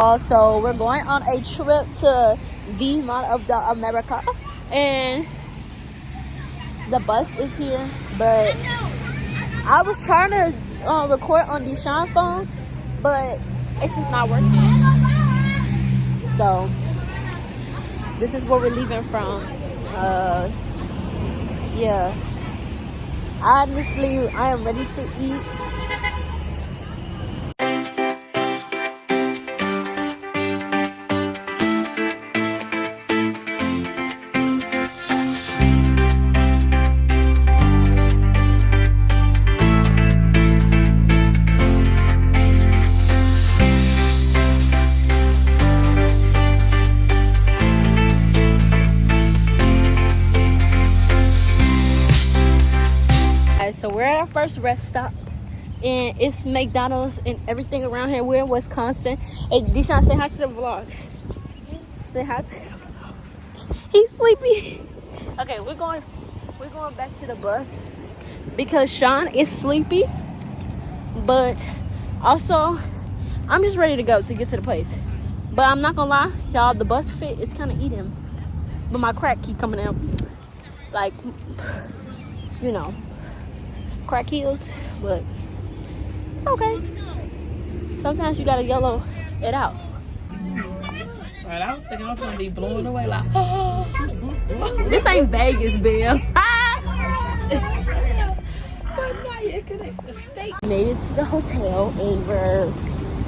Also, we're going on a trip to the Mall of the America, and the bus is here. But I was trying to record on Deshaun's phone, but it's just not working. So this is where we're leaving from. Yeah. Honestly, I am ready to eat. So we're at our first rest stop, and it's McDonald's and everything around here. We're in Wisconsin. Hey, Deshaun, say hi to the vlog. Say hi to the vlog. He's sleepy. Okay, we're going back to the bus because Sean is sleepy. But also, I'm just ready to go to get to the place. But I'm not gonna lie, y'all, the bus fit is kind of eating him. But my crack keep coming out, like, you know, crack heels, but it's okay. Sometimes you gotta yellow it out. Right, I was thinking I was gonna be blown away like, This ain't Vegas, Bill. Made it to the hotel and we're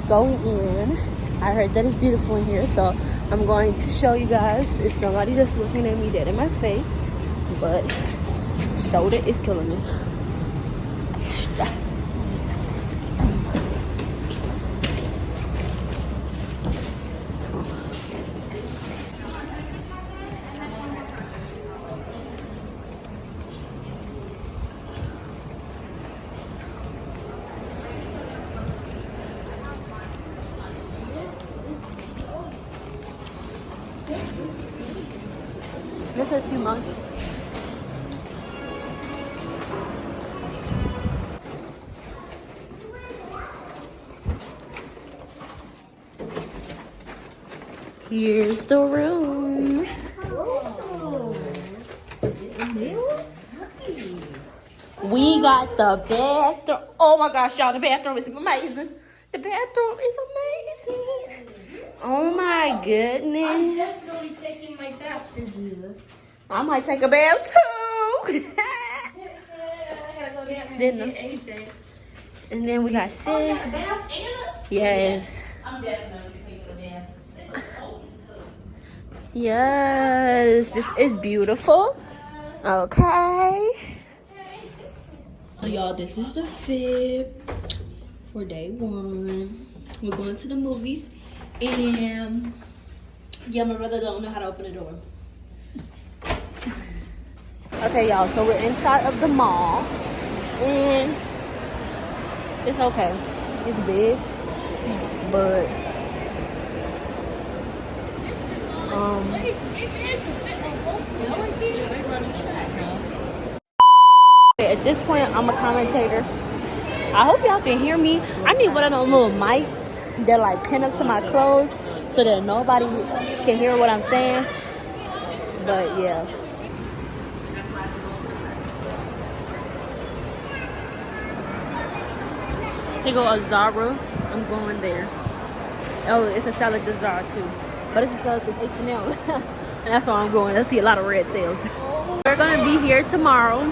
going in. I heard that it's beautiful in here, so I'm going to show you guys. It's somebody that's looking at me dead in my face, but shoulder is killing me. This is humongous. Here's the room. We got the bathroom. Oh my gosh, y'all, the bathroom is amazing. The bathroom is amazing. Oh my goodness. I'm definitely taking my bath, Cynthia. I might take a bath too. I gotta go down there and get AJ. And then we got Sis. Bath and Yes. I'm definitely taking a bath. Yes. This is beautiful. Okay. So y'all, this is the fit for day 1. We're going to the movies. And yeah, my brother don't know how to open the door. Okay, y'all, so we're inside of the mall, and it's okay. It's big, but at this point, I'm a commentator. I hope y'all can hear me. I need one of those little mics that like pin up to my clothes so that nobody can hear what I'm saying. But yeah. Here go a Zara. I'm going there. Oh, it's a salad to Zara too. But it's a salad that's H&M. And that's why I'm going. I see a lot of red sales. We're gonna be here tomorrow.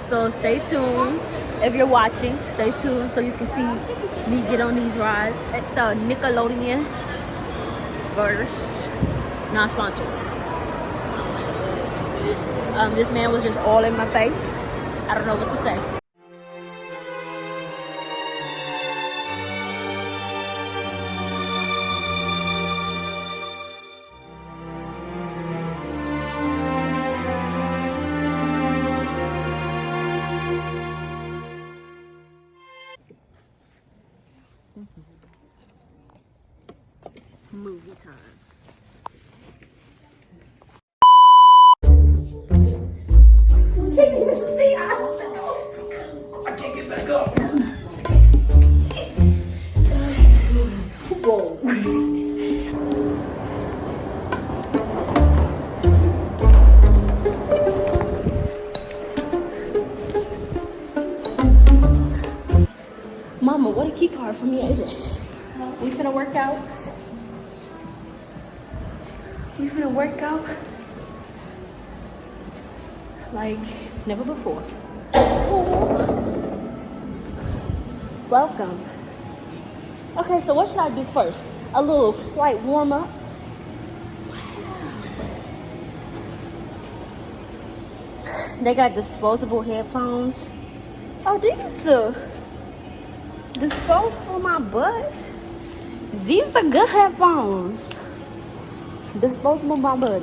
So stay tuned. If you're watching, stay tuned so you can see me get on these rides at the Nickelodeon verse. Not sponsored. This man was just all in my face. I don't know what to say. Movie time. Whoa. Mama, what a key card for me, AJ. We finna work out. We finna work out like never before. Welcome. Okay, so what should I do first? A little slight warm up. They got disposable headphones. Oh, these are disposable my butt. These the good headphones. Disposable my butt.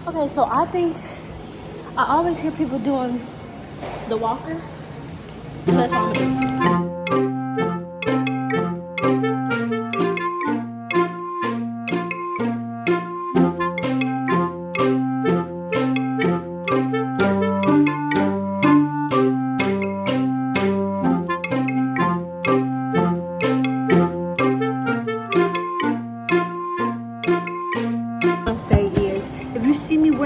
Okay, so I think I always hear people doing the walker. So that's what I'm gonna do.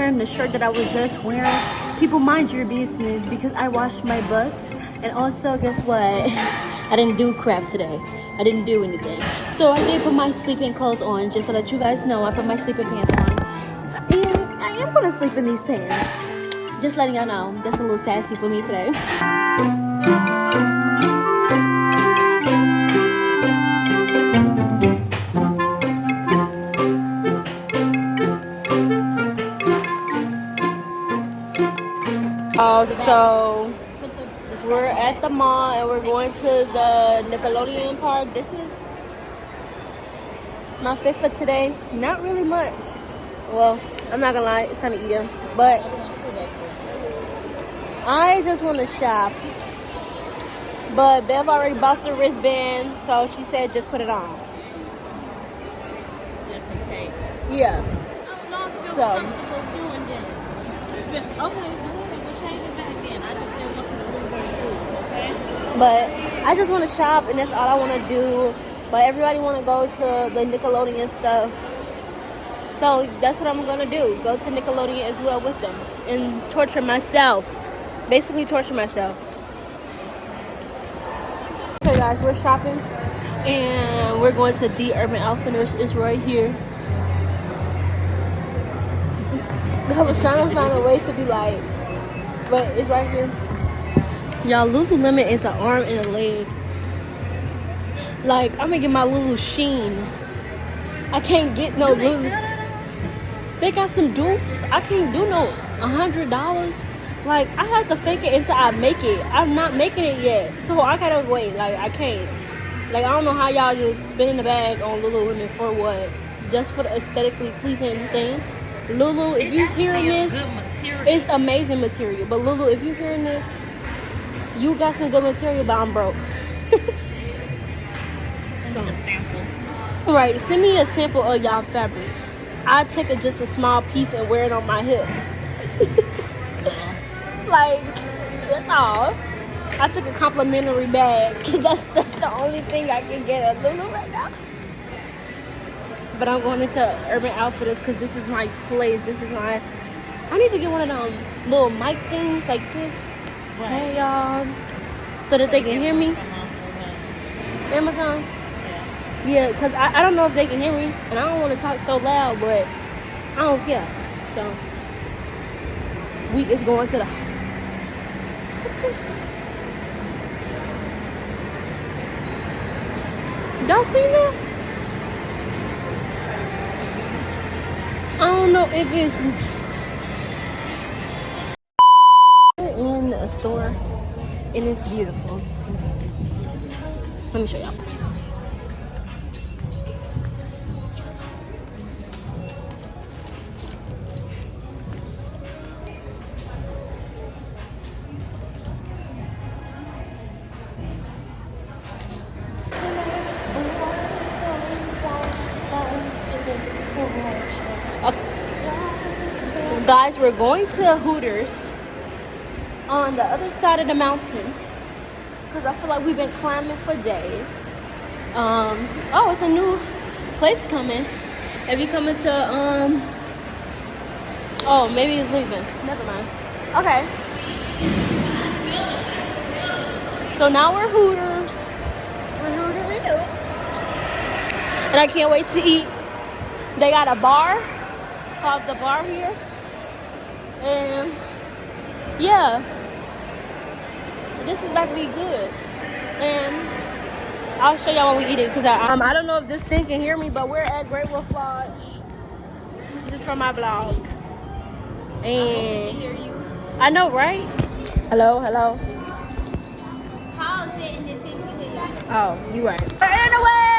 The shirt that I was just wearing, people, mind your business, because I washed my butt. And also, guess what? I didn't do crap today. I didn't do anything. So I did put my sleeping clothes on, just so that you guys know. I put my sleeping pants on, and I am gonna sleep in these pants. Just letting y'all know, that's a little sassy for me today. So we're at the mall and we're going to the Nickelodeon park. This is my fit for today. Not really much. Well, I'm not gonna lie, it's kind of eating, but I just want to shop. But Bev already bought the wristband, so she said just put it on. Just in case. Yeah. Oh, no, So. Doing this. Okay. But I just want to shop, and that's all I want to do. But everybody want to go to the Nickelodeon stuff. So that's what I'm going to do. Go to Nickelodeon as well with them. And torture myself. Basically torture myself. Okay guys, we're shopping. And we're going to the Urban Outfitters. It's right here. I was trying to find a way to be like, but it's right here. Y'all, Lululemon is an arm and a leg. Like, I'm gonna get my Lulu Sheen. I can't get no Lulu. They got some dupes. I can't do no $100. Like, I have to fake it until I make it. I'm not making it yet, so I gotta wait. Like, I can't. Like, I don't know how y'all just spinning the bag on Lululemon for what? Just for the aesthetically pleasing thing. Lulu, if you're hearing this, it's amazing material. But Lulu, if you're hearing this, you got some good material, but I'm broke. Send me a sample. Right, send me a sample of y'all fabric. I'll take just a small piece and wear it on my hip. Like, that's all. I took a complimentary bag. That's the only thing I can get at Lulu right now. But I'm going into Urban Outfitters because this is my place. This is my... I need to get one of them little mic things like this. Right. Hey, y'all. So that they can hear me. Amazon? Yeah, because I don't know if they can hear me. And I don't want to talk so loud, but I don't care. So, we is going to the... Okay. Y'all see that? I don't know if it's in a store and it's beautiful. Let me show y'all. Okay. Guys, we're going to Hooters on the other side of the mountain because I feel like we've been climbing for days. Oh, it's a new place coming. If you coming to oh, maybe it's leaving. Never mind. Okay. So now we're Hooters. We're Hooters. And I can't wait to eat. They got a bar called The Bar here. And yeah, this is about to be good. And I'll show y'all when we eat it, because I don't know if this thing can hear me, but we're at Great Wolf Lodge. This is from my vlog. And I can hear you. I know, right? Hello, hello. Pause it and just see if you can hear you. Oh, you right. We're in the way.